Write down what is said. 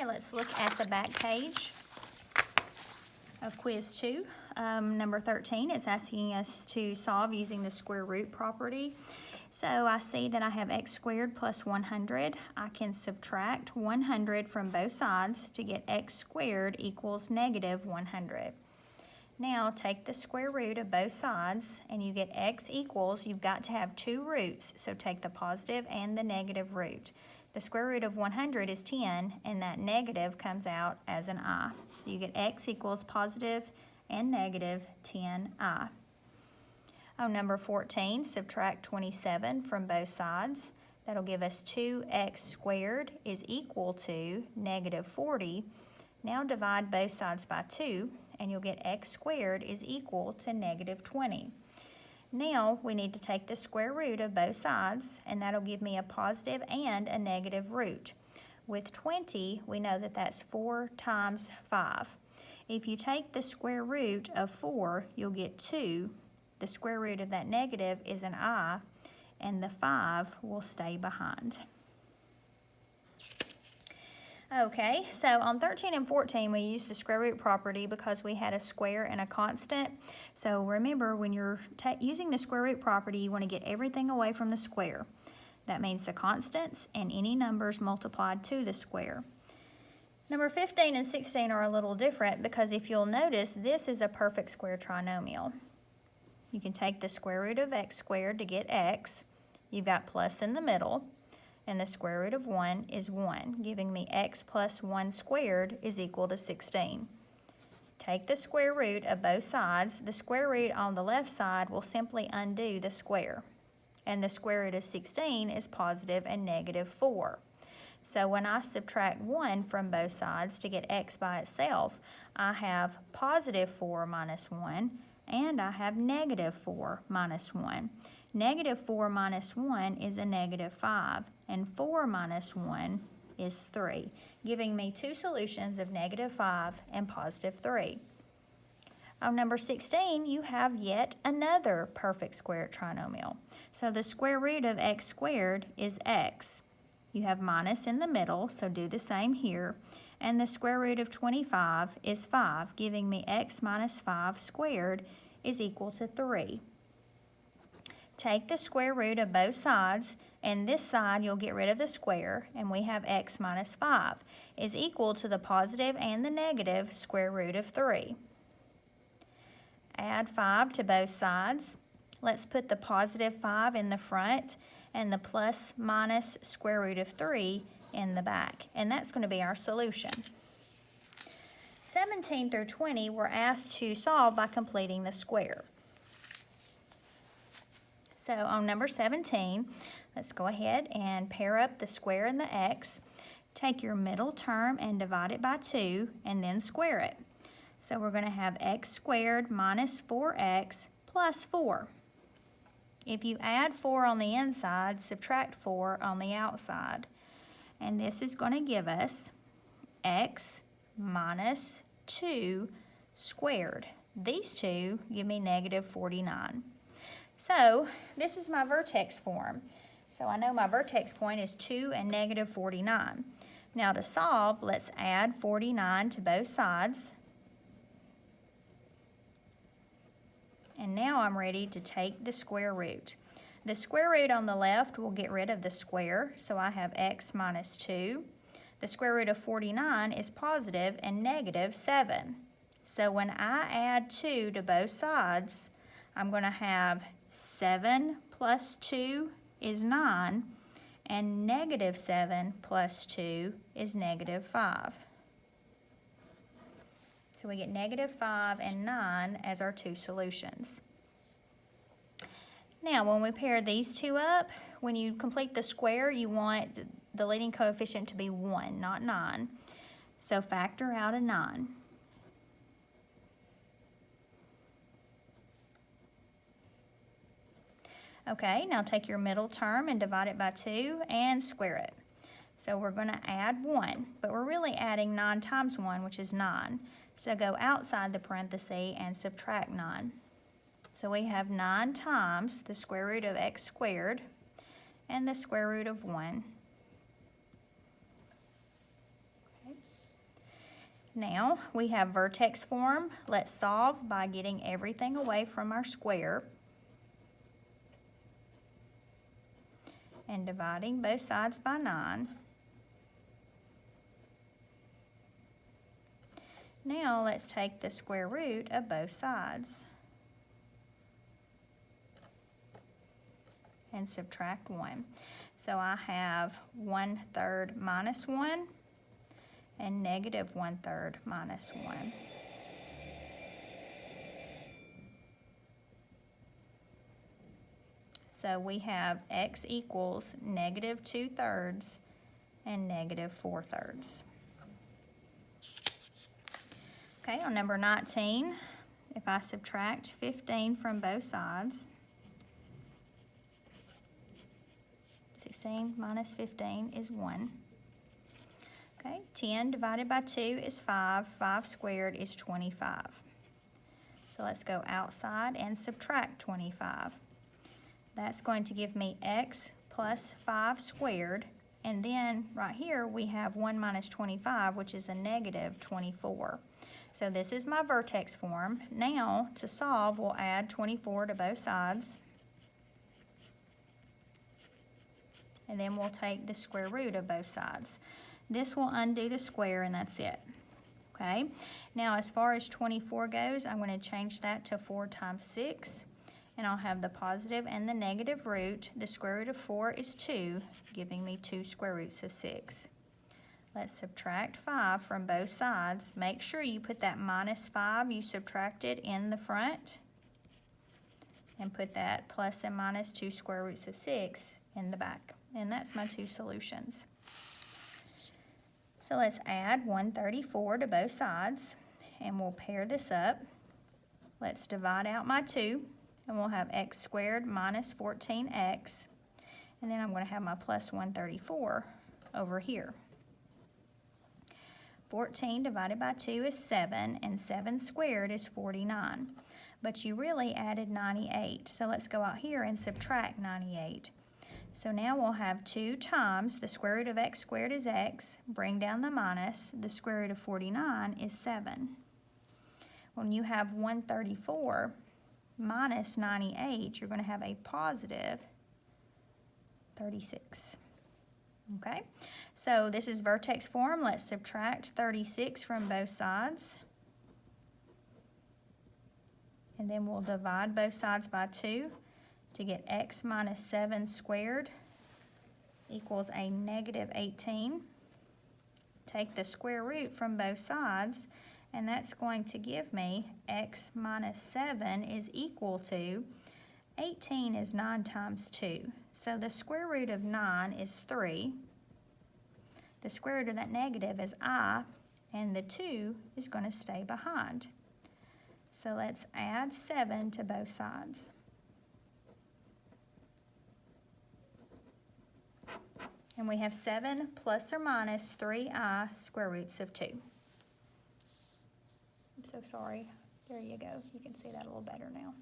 Okay, let's look at the back page of quiz 2. Number 13, it's asking us to solve using the square root property. So I see that I have x squared plus 100. I can subtract 100 from both sides to get x squared equals negative 100. Now take the square root of both sides and you get x equals, you've got to have two roots, so take the positive and the negative root. The square root of 100 is 10, and that negative comes out as an I. So you get x equals positive and negative 10i. On number 14, subtract 27 from both sides. That'll give us 2x squared is equal to negative 40. Now divide both sides by 2, and you'll get x squared is equal to negative 20. Now we need to take the square root of both sides, and that'll give me a positive and a negative root. With 20, we know that that's 4 times 5. If you take the square root of 4, you'll get 2. The square root of that negative is an I, and the 5 will stay behind. Okay, so on 13 and 14, we used the square root property because we had a square and a constant. So remember, when you're using the square root property, you want to get everything away from the square. That means the constants and any numbers multiplied to the square. Number 15 and 16 are a little different because if you'll notice, this is a perfect square trinomial. You can take the square root of x squared to get x. You've got plus in the middle. And the square root of 1 is 1, giving me x plus 1 squared is equal to 16. Take the square root of both sides. The square root on the left side will simply undo the square. And the square root of 16 is positive and negative 4. So when I subtract 1 from both sides to get x by itself, I have positive 4 minus 1, and I have negative 4 minus 1. Negative 4 minus 1 is a negative 5, and 4 minus 1 is 3, giving me two solutions of negative 5 and positive 3. On number 16, you have yet another perfect square trinomial. So the square root of x squared is x. You have minus in the middle, so do the same here. And the square root of 25 is 5, giving me x minus 5 squared is equal to 3. Take the square root of both sides, and this side you'll get rid of the square, and we have x minus 5 is equal to the positive and the negative square root of 3. Add 5 to both sides. Let's put the positive 5 in the front and the plus minus square root of 3 in the back, and that's going to be our solution. 17 through 20 we're asked to solve by completing the square. So on number 17, let's go ahead and pair up the square and the x. Take your middle term and divide it by 2, and then square it. So we're going to have x squared minus 4x plus 4. If you add 4 on the inside, subtract 4 on the outside. And this is going to give us x minus 2 squared. These two give me negative 49. So this is my vertex form. So I know my vertex point is 2 and negative 49. Now to solve, let's add 49 to both sides. And now I'm ready to take the square root. The square root on the left will get rid of the square, so I have x minus 2. The square root of 49 is positive and negative 7. So when I add 2 to both sides, I'm going to have 7 plus 2 is 9, and negative 7 plus 2 is negative 5. So we get negative 5 and 9 as our two solutions. Now, when we pair these two up, when you complete the square, you want the leading coefficient to be 1, not 9. So factor out a 9. Okay, now take your middle term and divide it by 2 and square it. So we're going to add 1, but we're really adding 9 times 1, which is 9. So go outside the parenthesis and subtract 9. So we have 9 times the square root of x squared and the square root of 1. Okay. Now we have vertex form. Let's solve by getting everything away from our square and dividing both sides by 9. Now let's take the square root of both sides and subtract 1. So I have 1/3 minus 1 and negative 1/3 minus 1. So we have x equals negative 2/3 and negative 4/3. Okay, on number 19, if I subtract 15 from both sides, 16 minus 15 is 1. Okay, 10 divided by 2 is 5. 5 squared is 25. So let's go outside and subtract 25. That's going to give me x plus 5 squared. And then right here we have 1 minus 25, which is a negative 24. So this is my vertex form. Now to solve, we'll add 24 to both sides. And then we'll take the square root of both sides. This will undo the square and that's it. Okay, now as far as 24 goes, I'm going to change that to 4 times 6. And I'll have the positive and the negative root. The square root of 4 is 2, giving me 2 square roots of 6. Let's subtract 5 from both sides. Make sure you put that minus 5 you subtracted in the front. And put that plus and minus 2 square roots of 6 in the back. And that's my 2 solutions. So let's add 134 to both sides. And we'll pair this up. Let's divide out my 2. And we'll have x squared minus 14x. And then I'm going to have my plus 134 over here. 14 divided by 2 is 7, and 7 squared is 49. But you really added 98, so let's go out here and subtract 98. So now we'll have 2 times the square root of x squared is x, bring down the minus, the square root of 49 is 7. When you have 134 minus 98, you're going to have a positive 36. Okay, so this is vertex form. Let's subtract 36 from both sides. And then we'll divide both sides by 2 to get x minus 7 squared equals a negative 18. Take the square root from both sides, and that's going to give me x minus 7 is equal to 18 is 9 times 2. So the square root of 9 is 3. The square root of that negative is I, and the 2 is going to stay behind. So let's add 7 to both sides. And we have 7 plus or minus 3i square roots of 2. I'm so sorry. There you go. You can see that a little better now.